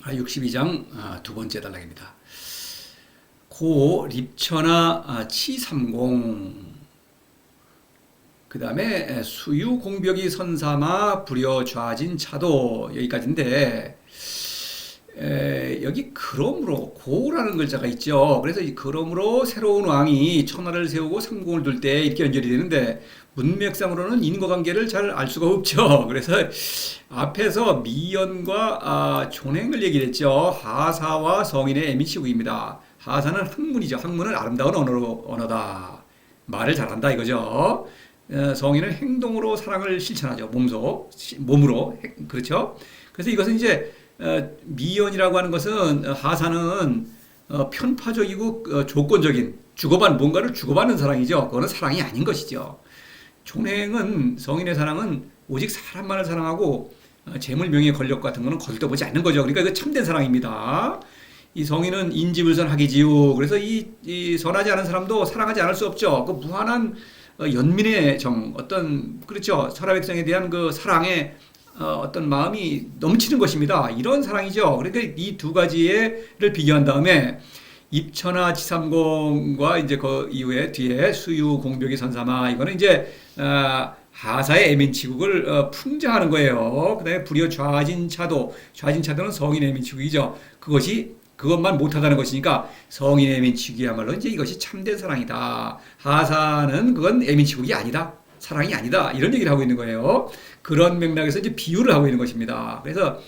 62장 두 번째 단락입니다. 고 립천하 치삼공, 그 다음에 수유 공벽이 선삼아 불여 좌진 차도, 여기까지인데 여기 그러므로 고라는 글자가 있죠. 그래서 이 그러므로 새로운 왕이 천하를 세우고 삼공을 둘 때 이렇게 연결이 되는데, 문맥상으로는 인과관계를 잘 알 수가 없죠. 그래서 앞에서 미연과 존행을 얘기를 했죠. 하사와 성인의 애미치국입니다. 하사는 학문이죠. 학문은 아름다운 언어다. 말을 잘한다 이거죠. 성인은 행동으로 사랑을 실천하죠. 몸으로. 그렇죠. 그래서 이것은 이제 미연이라고 하는 것은, 하사는 편파적이고 조건적인, 뭔가를 주고받는 사랑이죠. 그거는 사랑이 아닌 것이죠. 종행은, 성인의 사랑은 오직 사람만을 사랑하고 재물, 명예, 권력 같은 거는 거들떠보지 않는 거죠. 그러니까 이거 참된 사랑입니다. 이 성인은 인지불선하기지요. 그래서 이 선하지 않은 사람도 사랑하지 않을 수 없죠. 그 무한한 연민의 정, 그렇죠. 천하 백성에 대한 그 사랑의 어떤 마음이 넘치는 것입니다. 이런 사랑이죠. 그러니까 이 두 가지를 비교한 다음에 입천하 지삼공과 이제 그 이후에 뒤에 수유 공벽이 선삼아, 이거는 이제 하사의 애민치국을 풍자하는 거예요. 그다음에 불여 좌진차도, 좌진차도는 성인의 애민치국이죠. 그것만 못하다는 것이니까 성인의 애민치국이야말로 이제 이것이 참된 사랑이다. 하사는 그건 애민치국이 아니다. 사랑이 아니다. 이런 얘기를 하고 있는 거예요. 그런 맥락에서 이제 비유를 하고 있는 것입니다. 그래서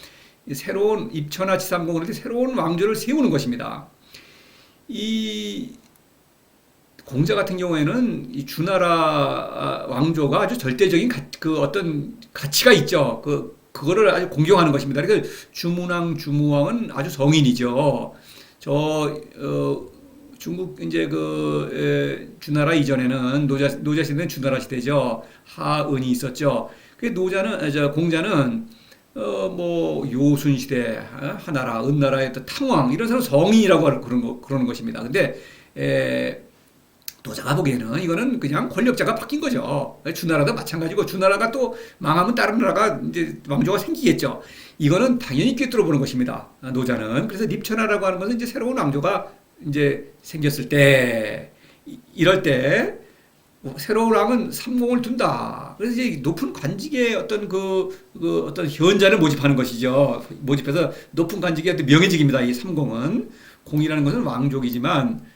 새로운 입천하 지삼공을 이렇게 새로운 왕조를 세우는 것입니다. 이 공자 같은 경우에는 이 주나라 왕조가 아주 절대적인 그 어떤 가치가 있죠. 그거를 아주 공경하는 것입니다. 그러니까 주문왕, 주무왕은 아주 성인이죠. 중국 이제 주나라 이전에는 노자 시대는 주나라 시대죠. 하은이 있었죠. 그 공자는 뭐 요순 시대, 하나라, 은나라의 탕왕, 이런 사람 성인이라고 그러는 것입니다. 근데 노자가 보기에는 이거는 그냥 권력자가 바뀐 거죠. 주나라도 마찬가지고, 주나라가 또 망하면 다른 나라가 이제 왕조가 생기겠죠. 이거는 당연히 꿰뚫어 보는 것입니다. 노자는. 그래서 립천하라고 하는 것은 이제 새로운 왕조가 이제 생겼을 때, 이럴 때 새로운 왕은 삼공을 둔다. 그래서 이제 높은 관직의 어떤 현자를 모집하는 것이죠. 모집해서 높은 관직의 어떤 명예직입니다. 이 삼공은. 공이라는 것은 왕족이지만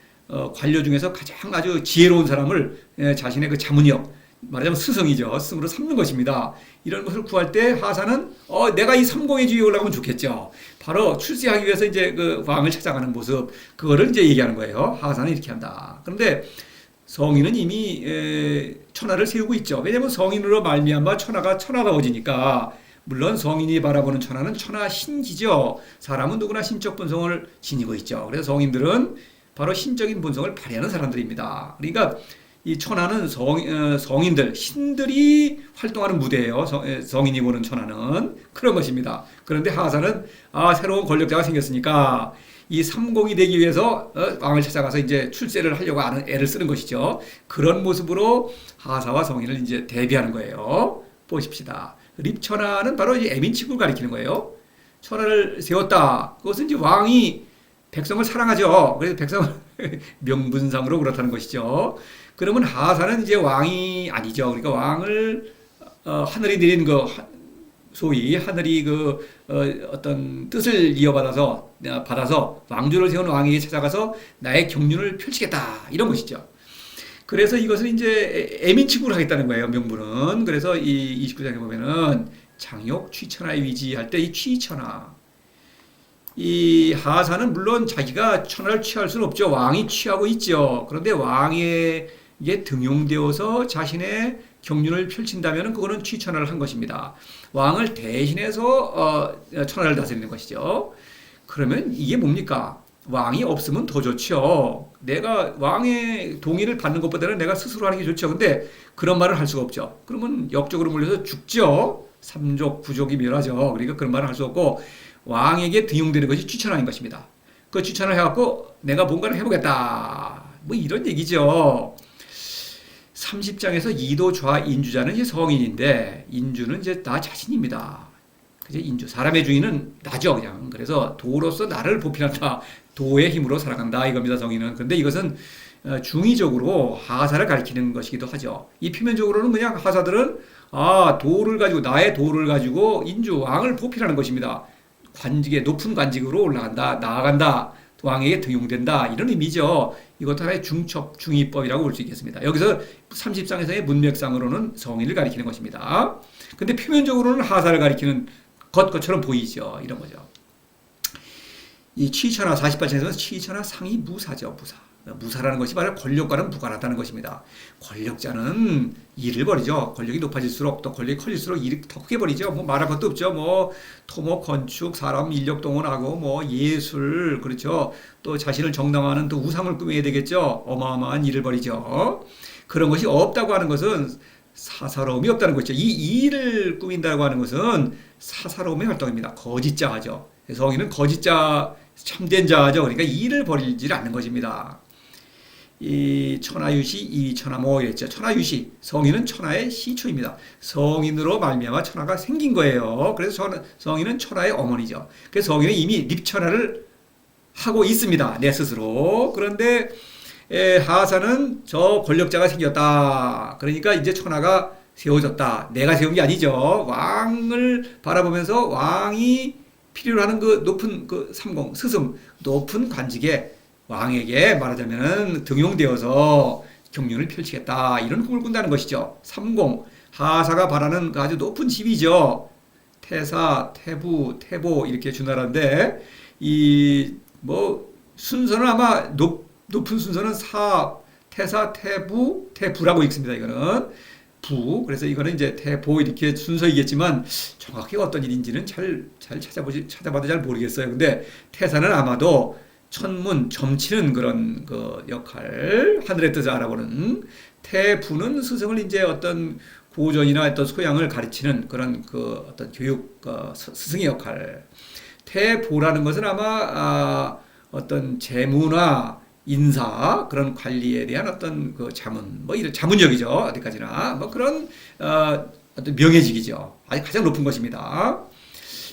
관료 중에서 가장 아주 지혜로운 사람을 자신의 그 자문력, 말하자면 스승이죠. 스승으로 삼는 것입니다. 이런 것을 구할 때 하사는 내가 이 삼공의 지위에 올라가면 좋겠죠. 바로 출세하기 위해서 이제 그 왕을 찾아가는 모습, 그거를 이제 얘기하는 거예요. 하사는 이렇게 한다. 그런데 성인은 이미 천하를 세우고 있죠. 왜냐하면 성인으로 말미암아 천하가 천하다워지니까. 물론 성인이 바라보는 천하는 천하신기죠. 사람은 누구나 신적 본성을 지니고 있죠. 그래서 성인들은 바로 신적인 본성을 발휘하는 사람들입니다. 그러니까 이 천하는 성인들, 신들이 활동하는 무대예요. 성인이 보는 천하는 그런 것입니다. 그런데 하사는 새로운 권력자가 생겼으니까 이 삼공이 되기 위해서 왕을 찾아가서 이제 출세를 하려고 하는 애를 쓰는 것이죠. 그런 모습으로 하사와 성인을 이제 대비하는 거예요. 보십시다. 립천하는 바로 이제 애민치국을 가리키는 거예요. 천하를 세웠다. 그것은 이제 왕이 백성을 사랑하죠. 그래서 백성을 명분상으로 그렇다는 것이죠. 그러면 하사는 이제 왕이 아니죠. 그러니까 왕을 하늘이 내린 소위 하늘이 어떤 뜻을 받아서 왕조를 세운 왕에게 찾아가서 나의 경륜을 펼치겠다, 이런 것이죠. 그래서 이것은 이제 애민치국을 하겠다는 거예요, 명분은. 그래서 이 29장에 보면은 장욕 취천하에 위지할 때 이 취천하, 이 하사는 물론 자기가 천하를 취할 수는 없죠. 왕이 취하고 있죠. 그런데 왕에게 등용되어서 자신의 경륜을 펼친다면 그거는 취천하를 한 것입니다. 왕을 대신해서 천하를 다스리는 것이죠. 그러면 이게 뭡니까? 왕이 없으면 더 좋죠. 내가 왕의 동의를 받는 것보다는 내가 스스로 하는 게 좋죠. 근데 그런 말을 할 수가 없죠. 그러면 역적으로 물려서 죽죠. 삼족, 부족이 멸하죠. 그러니까 그런 말을 할 수 없고, 왕에게 등용되는 것이 추천하는 것입니다. 그 추천을 해갖고 내가 뭔가를 해보겠다, 뭐 이런 얘기죠. 30장에서 이도 좌 인주자는 이제 성인인데, 인주는 이제 나 자신입니다. 그죠? 인주. 사람의 주인은 나죠, 그냥. 그래서 도로서 나를 보필한다. 도의 힘으로 살아간다. 이겁니다, 성인은. 그런데 이것은 중의적으로 하사를 가리키는 것이기도 하죠. 이 표면적으로는 그냥 하사들은 도를 가지고, 나의 도를 가지고 인주, 왕을 보필하는 것입니다. 관직에, 높은 관직으로 올라간다, 나아간다, 왕에게 등용된다. 이런 의미죠. 이것도 하나의 중첩, 중의법이라고 볼 수 있겠습니다. 여기서 30상에서의 문맥상으로는 성인을 가리키는 것입니다. 근데 표면적으로는 하사를 가리키는 것처럼 보이죠. 이런 거죠. 이 취천하 48장에서는 취천하 상이 무사죠. 무사. 무사라는 것이 바로 권력과는 무관하다는 것입니다. 권력자는 일을 벌이죠. 권력이 높아질수록 또 권력이 커질수록 일이 더 크게 벌이죠. 뭐 말할 것도 없죠. 뭐 토목, 건축, 사람 인력 동원하고 뭐 예술, 그렇죠. 또 자신을 정당화하는 또 우상을 꾸며야 되겠죠. 어마어마한 일을 벌이죠. 그런 것이 없다고 하는 것은 사사로움이 없다는 것이죠. 이 일을 꾸민다고 하는 것은 사사로움의 활동입니다. 거짓자죠. 성인은 거짓자, 참된 자죠. 그러니까 일을 벌이지 않는 것입니다. 이 천하유시, 이천하모 이랬죠. 천하유시, 성인은 천하의 시초입니다. 성인으로 말미암아 천하가 생긴 거예요. 그래서 성인은 천하의 어머니죠. 그래서 성인은 이미 립천하를 하고 있습니다. 내 스스로. 그런데 하사는 저 권력자가 생겼다. 그러니까 이제 천하가 세워졌다. 내가 세운 게 아니죠. 왕을 바라보면서 왕이 필요로 하는 그 높은 그 삼공, 스승, 높은 관직에 왕에게 말하자면 등용되어서 경륜을 펼치겠다. 이런 꿈을 꾼다는 것이죠. 삼공, 하사가 바라는 그 아주 높은 지위죠. 태사, 태부, 태보 이렇게 주나라인데 이 뭐 순서는 아마 높은 순서는 태사, 태부, 태부라고 읽습니다. 이거는 부. 그래서 이거는 이제 태보 이렇게 순서이겠지만 정확히 어떤 일인지는 잘 찾아봐도 잘 모르겠어요. 근데 태사는 아마도 천문, 점치는 그런 그 역할, 하늘의 뜻을 알아보는, 태부는 스승을 이제 어떤 고전이나 어떤 소양을 가르치는 그런 그 어떤 교육 스승의 역할. 태보라는 것은 아마 어떤 재무나 인사 그런 관리에 대한 어떤 그 자문, 뭐 이런 자문력이죠. 어디까지나 뭐 그런 어떤 명예직이죠. 아주 가장 높은 것입니다.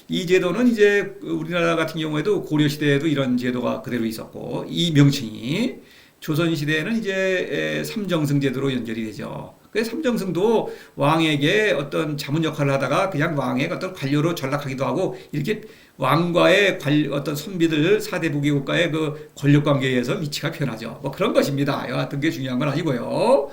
이 제도는 이제 우리나라 같은 경우에도 고려 시대에도 이런 제도가 그대로 있었고, 이 명칭이 조선 시대에는 이제 삼정승 제도로 연결이 되죠. 그래서 삼정승도 왕에게 어떤 자문 역할을 하다가 그냥 왕의 어떤 관료로 전락하기도 하고, 이렇게 왕과의 어떤 선비들 사대부계 국가의 그 권력 관계에 의해서 위치가 변하죠. 뭐 그런 것입니다. 여하튼 게 중요한 건 아니고요.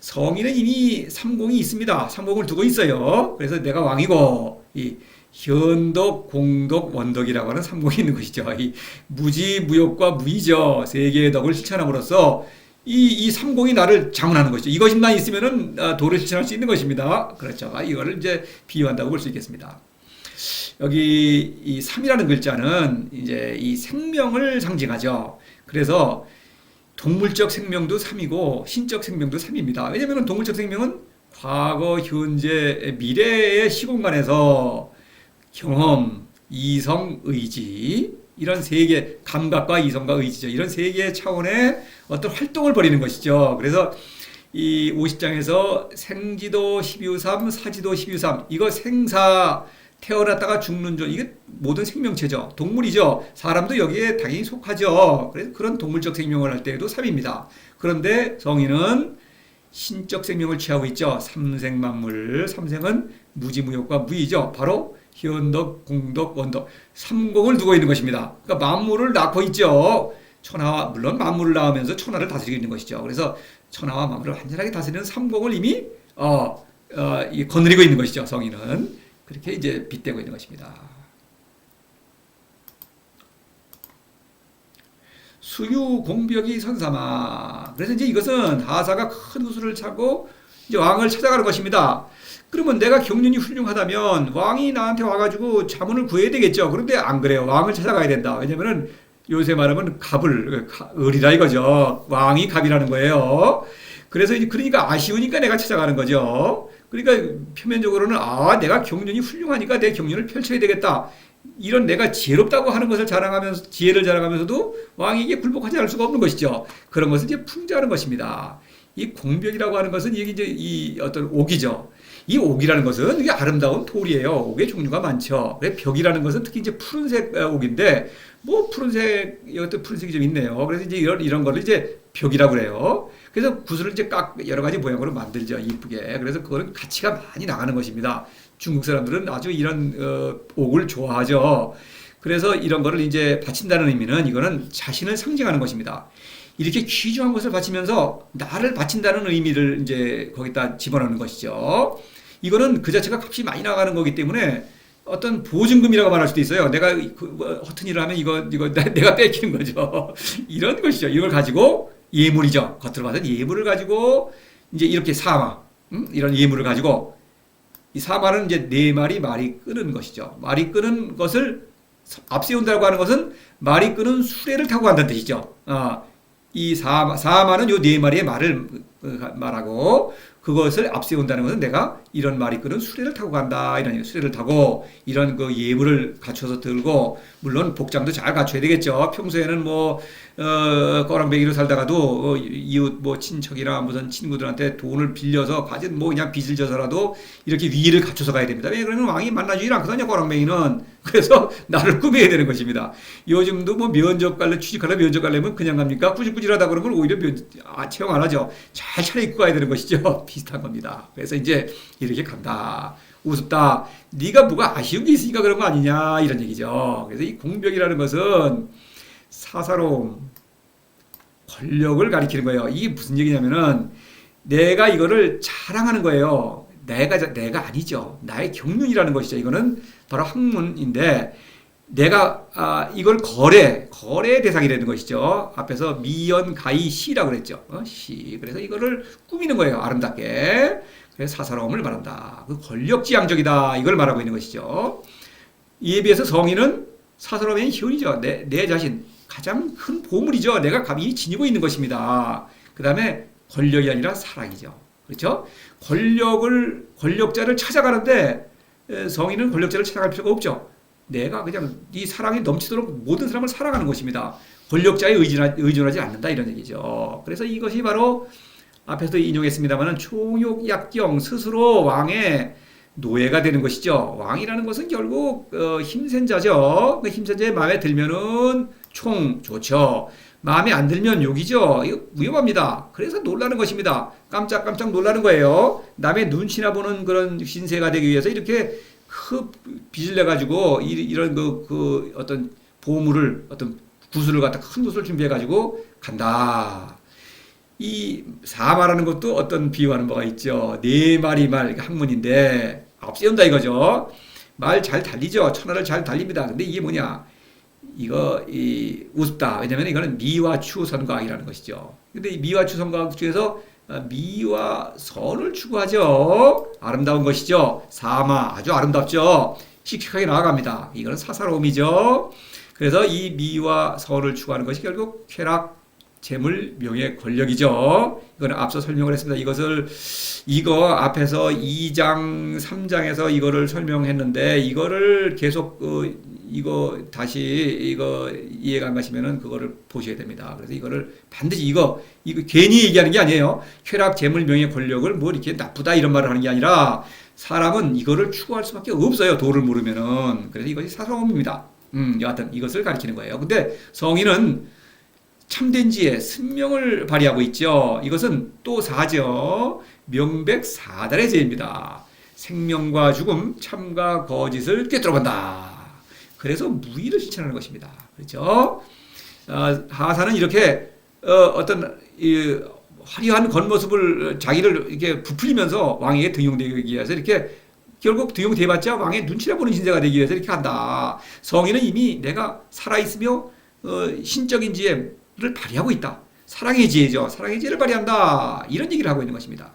성인은 이미 삼공이 있습니다. 삼공을 두고 있어요. 그래서 내가 왕이고, 이 현덕, 공덕, 원덕이라고 하는 삼공이 있는 것이죠. 이 무지, 무욕과 무의죠. 세 개의 덕을 실천함으로써 이 삼공이 나를 자문하는 것이죠. 이것만 있으면은 도를 실천할 수 있는 것입니다. 그렇죠. 이거를 이제 비유한다고 볼 수 있겠습니다. 여기 이 삼이라는 글자는 이제 이 생명을 상징하죠. 그래서 동물적 생명도 삼이고 신적 생명도 삼입니다. 왜냐하면 동물적 생명은 과거, 현재, 미래의 시공간에서 경험, 이성, 의지 이런 세 개, 감각과 이성과 의지죠. 이런 세 개의 차원의 어떤 활동을 벌이는 것이죠. 그래서 이 50장에서 생지도 12유삼, 사지도 12유삼 이거 생사 태어났다가 죽는 존, 이게 모든 생명체죠. 동물이죠. 사람도 여기에 당연히 속하죠. 그래서 그런 동물적 생명을 할 때에도 삼입니다. 그런데 성인은 신적 생명을 취하고 있죠. 삼생만물, 삼생은 무지무욕과 무의죠. 바로 현덕, 공덕, 원덕, 삼공을 두고 있는 것입니다. 그러니까 만물을 낳고 있죠. 천하와, 물론 만물을 낳으면서 천하를 다스리고 있는 것이죠. 그래서 천하와 만물을 완전하게 다스리는 삼공을 이미 거느리고 있는 것이죠. 성인은. 그렇게 이제 빗대고 있는 것입니다. 수유 공벽이 선사마. 그래서 이제 이것은 하사가 큰 구슬을 차고 이제 왕을 찾아가는 것입니다. 그러면 내가 경륜이 훌륭하다면 왕이 나한테 와가지고 자문을 구해야 되겠죠. 그런데 안 그래요. 왕을 찾아가야 된다. 왜냐면은 요새 말하면 을이라 이거죠. 왕이 갑이라는 거예요. 그래서 이제 그러니까 아쉬우니까 내가 찾아가는 거죠. 그러니까 표면적으로는 내가 경륜이 훌륭하니까 내 경륜을 펼쳐야 되겠다. 이런 내가 지혜롭다고 하는 것을 자랑하면서 지혜를 자랑하면서도 왕에게 굴복하지 않을 수가 없는 것이죠. 그런 것을 이제 풍자하는 것입니다. 이 공벽이라고 하는 것은 이게 이제 이 어떤 옥이죠. 이 옥이라는 것은 이게 아름다운 돌이에요. 옥의 종류가 많죠. 벽이라는 것은 특히 이제 푸른색 옥인데 뭐 푸른색 이것도 푸른색이 좀 있네요. 그래서 이제 이런 거를 이제 벽이라고 그래요. 그래서 구슬을 이제 여러 가지 모양으로 만들죠. 이쁘게. 그래서 그거는 가치가 많이 나가는 것입니다. 중국 사람들은 아주 이런 옥을 좋아하죠. 그래서 이런 거를 이제 바친다는 의미는 이거는 자신을 상징하는 것입니다. 이렇게 귀중한 것을 바치면서 나를 바친다는 의미를 이제 거기다 집어넣는 것이죠. 이거는 그 자체가 값이 많이 나가는 거기 때문에 어떤 보증금이라고 말할 수도 있어요. 내가 허튼 일을 하면 이거 내가 뺏기는 거죠. 이런 것이죠. 이걸 가지고 예물이죠. 겉으로 봐서 예물을 가지고 이제 이렇게 사마, 이런 예물을 가지고 이 사마는 이제 네 마리 말이 끄는 것이죠. 말이 끄는 것을 앞세운다고 하는 것은 말이 끄는 수레를 타고 간다는 뜻이죠. 이 사마는 요 네 마리의 말을 말하고 그것을 앞세운다는 것은 내가 이런 말이 끄는 수레를 타고 간다. 이런 수레를 타고 이런 그 예물을 갖춰서 들고 물론 복장도 잘 갖춰야 되겠죠. 평소에는 뭐 꺼랑배기로 살다가도 이웃 뭐 친척이나 무슨 친구들한테 돈을 빌려서 가진 뭐 그냥 빚을 져서라도 이렇게 위를 갖춰서 가야 됩니다. 왜 그러면 왕이 만나주질 않거든요. 꺼랑배기는. 그래서 나를 꾸며야 되는 것입니다. 요즘도 뭐 면접 갈래 취직하려 면접 가려면 그냥 갑니까? 꾸질꾸질하다 그러면 오히려 채용 안 하죠. 잘 차려입고 가야 되는 것이죠. 비슷한 겁니다. 그래서 이제 이렇게 간다. 우습다. 네가 뭐가 아쉬운 게 있으니까 그런 거 아니냐 이런 얘기죠. 그래서 이 공벽이라는 것은 사사로움, 권력을 가리키는 거예요. 이게 무슨 얘기냐면은 내가 이거를 자랑하는 거예요. 내가 아니죠. 나의 경륜이라는 것이죠. 이거는 바로 학문인데 내가 이걸 거래 대상이 되는 것이죠. 앞에서 미연가이 시라고 그랬죠. 시. 그래서 이거를 꾸미는 거예요. 아름답게. 그래서 사사로움을 말한다. 그 권력지향적이다. 이걸 말하고 있는 것이죠. 이에 비해서 성인은 사사로움의 희운이죠. 내 자신 가장 큰 보물이죠. 내가 감히 지니고 있는 것입니다. 그 다음에 권력이 아니라 사랑이죠. 그렇죠? 권력자를 찾아가는데 성인은 권력자를 찾아갈 필요가 없죠. 내가 그냥 이 사랑이 넘치도록 모든 사람을 사랑하는 것입니다. 권력자에 의존하지 않는다 이런 얘기죠. 그래서 이것이 바로 앞에서 인용했습니다만은 총욕약경 스스로 왕의 노예가 되는 것이죠. 왕이라는 것은 결국 힘센 자죠. 그 힘센 자의 마음에 들면은 총 좋죠. 마음에 안 들면 욕이죠. 이거 위험합니다. 그래서 놀라는 것입니다. 깜짝깜짝 놀라는 거예요. 남의 눈치나 보는 그런 신세가 되기 위해서 이렇게 빚을 내 가지고 이런 그 어떤 보물을 어떤 구슬을 갖다 큰 구슬을 준비해 가지고 간다. 이 사마라는 것도 어떤 비유하는 바가 있죠. 네 마리 말 학문인데 앞세운다 이거죠. 말 잘 달리죠. 천하를 잘 달립니다. 근데 이게 뭐냐? 우습다. 왜냐면 이거는 미와 추 선과학이라는 것이죠. 근데 이 미와 추 선과학 중에서 미와 선을 추구하죠. 아름다운 것이죠. 사마 아주 아름답죠. 씩씩하게 나아갑니다. 이거는 사사로움이죠. 그래서 이 미와 선을 추구하는 것이 결국 쾌락, 재물, 명예, 권력이죠. 이거는 앞서 설명을 했습니다. 이거 앞에서 2장, 3장에서 이거를 설명했는데 이거를 계속 다시 이해가 안 가시면은 그거를 보셔야 됩니다. 그래서 이거를 반드시 이거 괜히 얘기하는 게 아니에요. 쾌락, 재물, 명예, 권력을 뭐 이렇게 나쁘다 이런 말을 하는 게 아니라 사람은 이거를 추구할 수밖에 없어요. 도를 모르면은. 그래서 이것이 사사로움입니다. 여하튼 이것을 가리키는 거예요. 근데 성인은 참된 지혜, 승명을 발휘하고 있죠. 이것은 또 사죠. 명백사달의 죄입니다. 생명과 죽음, 참과 거짓을 꿰뚫어본다. 그래서 무의를 실천하는 것입니다. 그렇죠? 하사는 이렇게 어떤 화려한 겉모습을 자기를 이렇게 부풀리면서 왕에게 등용되기 위해서 이렇게 결국 등용돼봤자 왕의 눈치를 보는 신세가 되기 위해서 이렇게 한다. 성인은 이미 내가 살아있으며 신적인 지혜를 발휘하고 있다. 사랑의 지혜죠. 사랑의 지혜를 발휘한다. 이런 얘기를 하고 있는 것입니다.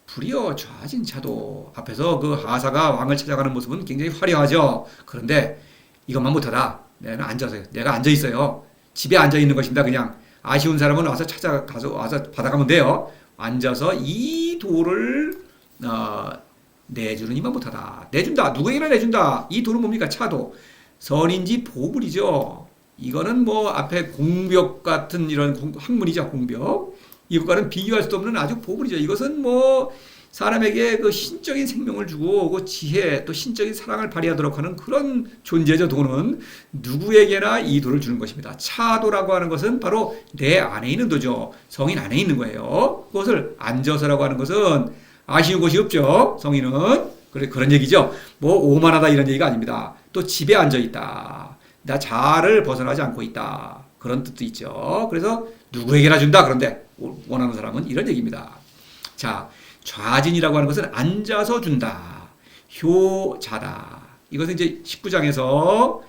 불이여 좌진 차도. 앞에서 그 하사가 왕을 찾아가는 모습은 굉장히 화려하죠. 그런데 이것만 못하다. 내가 앉아 있어요. 집에 앉아 있는 것입니다. 그냥 아쉬운 사람은 와서 와서 받아가면 돼요. 앉아서 이 돌을 내주는 이만 못하다. 내준다. 누구에게나 내준다. 이 돌은 뭡니까? 차도. 선인지 보물이죠. 이거는 뭐 앞에 공벽 같은 이런 학문이죠, 공벽. 이것과는 비교할 수도 없는 아주 보물이죠. 이것은 뭐 사람에게 그 신적인 생명을 주고 그 지혜 또 신적인 사랑을 발휘하도록 하는 그런 존재죠. 도는 누구에게나 이 도를 주는 것입니다. 차도라고 하는 것은 바로 내 안에 있는 도죠. 성인 안에 있는 거예요. 그것을 앉아서라고 하는 것은 아쉬운 것이 없죠. 성인은 그런 얘기죠. 뭐 오만하다 이런 얘기가 아닙니다. 또 집에 앉아 있다. 나 자아를 벗어나지 않고 있다. 그런 뜻도 있죠. 그래서 누구에게나 준다. 그런데 원하는 사람은 이런 얘기입니다. 자, 좌진이라고 하는 것은 앉아서 준다. 효자다. 이것은 이제 19장에서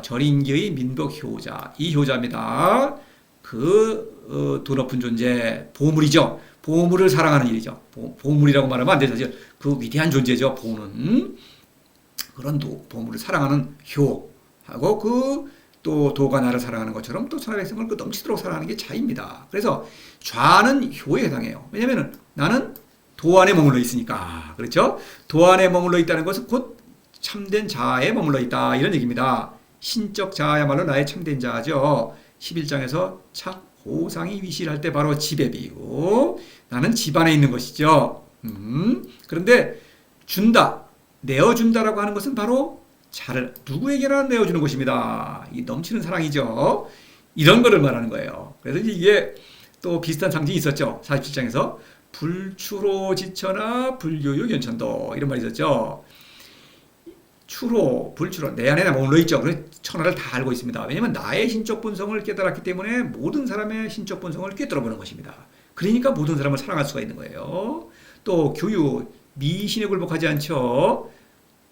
절인기의 민복 효자. 이 효자입니다. 도 높은 존재, 보물이죠. 보물을 사랑하는 일이죠. 보물이라고 말하면 안 되죠. 사실 그 위대한 존재죠. 보는 그런 보물을 사랑하는 효하고 또 도가 나를 사랑하는 것처럼 또 천하 백성을 넘치도록 사랑하는 게 자입니다. 그래서 좌는 효에 해당해요. 왜냐하면 나는 도 안에 머물러 있으니까. 그렇죠? 도 안에 머물러 있다는 것은 곧 참된 자아에 머물러 있다. 이런 얘기입니다. 신적 자아야말로 나의 참된 자아죠. 11장에서 호상이 위실할 때 바로 집에 비유. 나는 집 안에 있는 것이죠. 그런데 준다, 내어준다라고 하는 것은 바로 자를 누구에게나 내어주는 것입니다. 이 넘치는 사랑이죠. 이런 거를 말하는 거예요. 그래서 이게 또 비슷한 상징이 있었죠. 47장에서 불추로 지천하 불교유 연천도 이런 말이 있었죠. 불추로 내 안에 머물러 있죠. 그래서 천하를 다 알고 있습니다. 왜냐하면 나의 신적 본성을 깨달았기 때문에 모든 사람의 신적 본성을 꿰뚫어보는 것입니다. 그러니까 모든 사람을 사랑할 수가 있는 거예요. 또 교유, 미신에 굴복하지 않죠.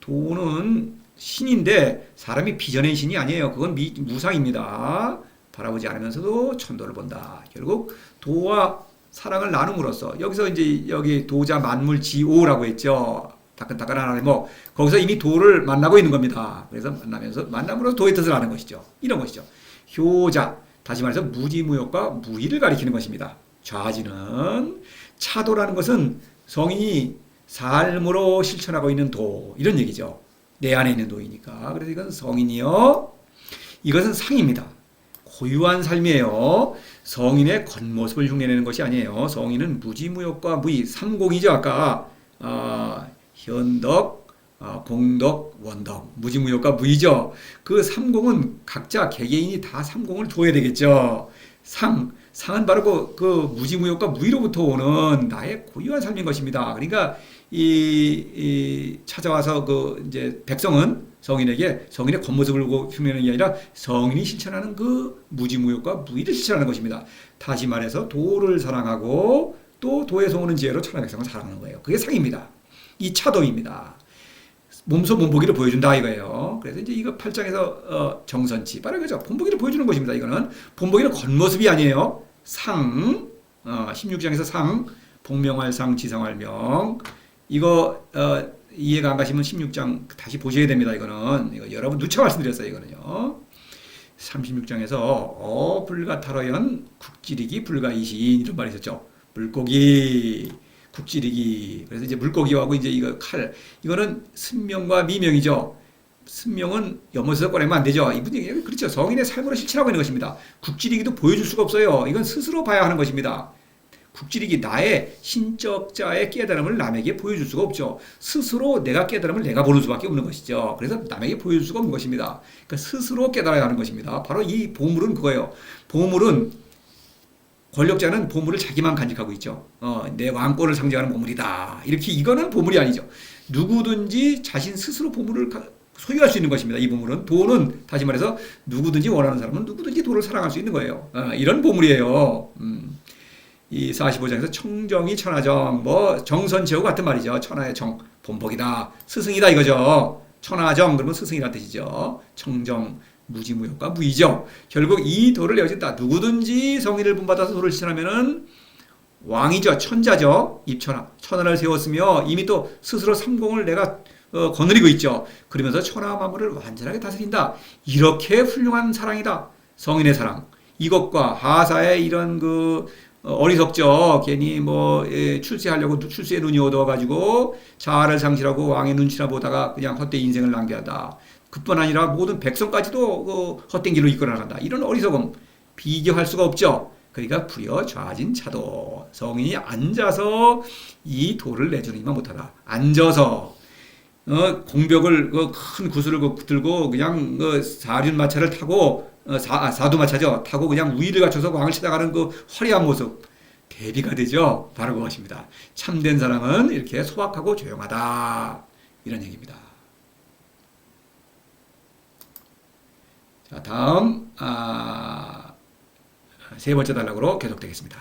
도는 신인데 사람이 빚어낸 신이 아니에요. 그건 무상입니다. 바라보지 않으면서도 천도를 본다. 결국 도와 사랑을 나눔으로써 여기서 이제 여기 도자 만물 지오라고 했죠. 따끈따끈한 하나님, 거기서 이미 도를 만나고 있는 겁니다. 그래서 만남으로써 도의 뜻을 아는 것이죠. 이런 것이죠. 효자, 다시 말해서 무지무욕과 무의를 가리키는 것입니다. 좌지는 차도라는 것은 성인이 삶으로 실천하고 있는 도, 이런 얘기죠. 내 안에 있는 도이니까. 그래서 이건 성인이요. 이것은 상입니다. 고유한 삶이에요. 성인의 겉모습을 흉내내는 것이 아니에요. 성인은 무지무욕과 무의, 삼공이죠. 아까 현덕, 공덕, 원덕, 무지무욕과 무의죠. 그 삼공은 각자 개개인이 다 삼공을 줘야 되겠죠. 상은 바로 그 무지무욕과 무의로부터 오는 나의 고유한 삶인 것입니다. 그러니까 찾아와서 이제 백성은 성인에게 성인의 겉모습을 보고 흉내내는 게 아니라 성인이 실천하는 그 무지무욕과 무의를 실천하는 것입니다. 다시 말해서 도를 사랑하고 또 도에서 오는 지혜로 천하 백성을 사랑하는 거예요. 그게 상입니다. 이 차도입니다. 몸소 본보기를 보여준다 이거예요. 그래서 이제 이거 8장에서 정선치 바로 이거죠. 본보기를 보여주는 것입니다. 이거는 본보기는 겉모습이 아니에요. 16장에서 상, 복명활상, 지성활명. 이거 이해가 안 가시면 16장 다시 보셔야 됩니다. 이거 여러분 누차 말씀드렸어요. 이거는요. 36장에서 불가타러연 국지리기 불가이시인 이런 말이 있었죠. 물고기 국지리기. 그래서 이제 물고기하고 이제 이거 칼. 이거는 승명과 미명이죠. 승명은 연못에서 꺼내면 안 되죠. 이분이 그렇죠. 성인의 삶으로 실천하고 있는 것입니다. 국지리기도 보여줄 수가 없어요. 이건 스스로 봐야 하는 것입니다. 국지리기 나의 신적자의 깨달음을 남에게 보여줄 수가 없죠. 스스로 내가 깨달음을 내가 보는 수밖에 없는 것이죠. 그래서 남에게 보여줄 수가 없는 것입니다. 그러니까 스스로 깨달아야 하는 것입니다. 바로 이 보물은 그거예요. 보물은 권력자는 보물을 자기만 간직하고 있죠. 내 왕권을 상징하는 보물이다. 이렇게 이거는 보물이 아니죠. 누구든지 자신 스스로 보물을 소유할 수 있는 것입니다. 이 보물은 도는 다시 말해서 누구든지 원하는 사람은 누구든지 도를 사랑할 수 있는 거예요. 이런 보물이에요. 이 45장에서 청정이 천하정, 정선체후 같은 말이죠. 천하의 정, 본복이다, 스승이다 이거죠. 천하정 그러면 스승이라는 뜻이죠. 청정, 무지무욕과 무의죠. 결국 이 도를 내어준다. 누구든지 성인을 본받아서 도를 실천하면은 왕이죠. 천자죠. 입천하. 천하를 세웠으며 이미 또 스스로 삼공을 내가 거느리고 있죠. 그러면서 천하 만물을 완전하게 다스린다. 이렇게 훌륭한 사랑이다. 성인의 사랑. 이것과 하사의 이런 어리석죠. 괜히 뭐 출세하려고 출세의 눈이 어두워가지고 자아를 상실하고 왕의 눈치나 보다가 그냥 헛되이 인생을 낭비하다. 그뿐 아니라 모든 백성까지도 헛된 길로 이끌어 나간다. 이런 어리석음 비교할 수가 없죠. 그러니까 불여 좌진 차도 성인이 앉아서 이 도를 내주니만 못하다. 앉아서 공벽을 큰 구슬을 들고 그냥 사륜마차를 타고 사두마차죠. 타고 그냥 우위를 갖춰서 왕을 찾아가는 그 화려한 모습 대비가 되죠. 바로 그것입니다. 참된 사람은 이렇게 소박하고 조용하다 이런 얘기입니다. 자, 다음 세 번째 단락으로 계속되겠습니다.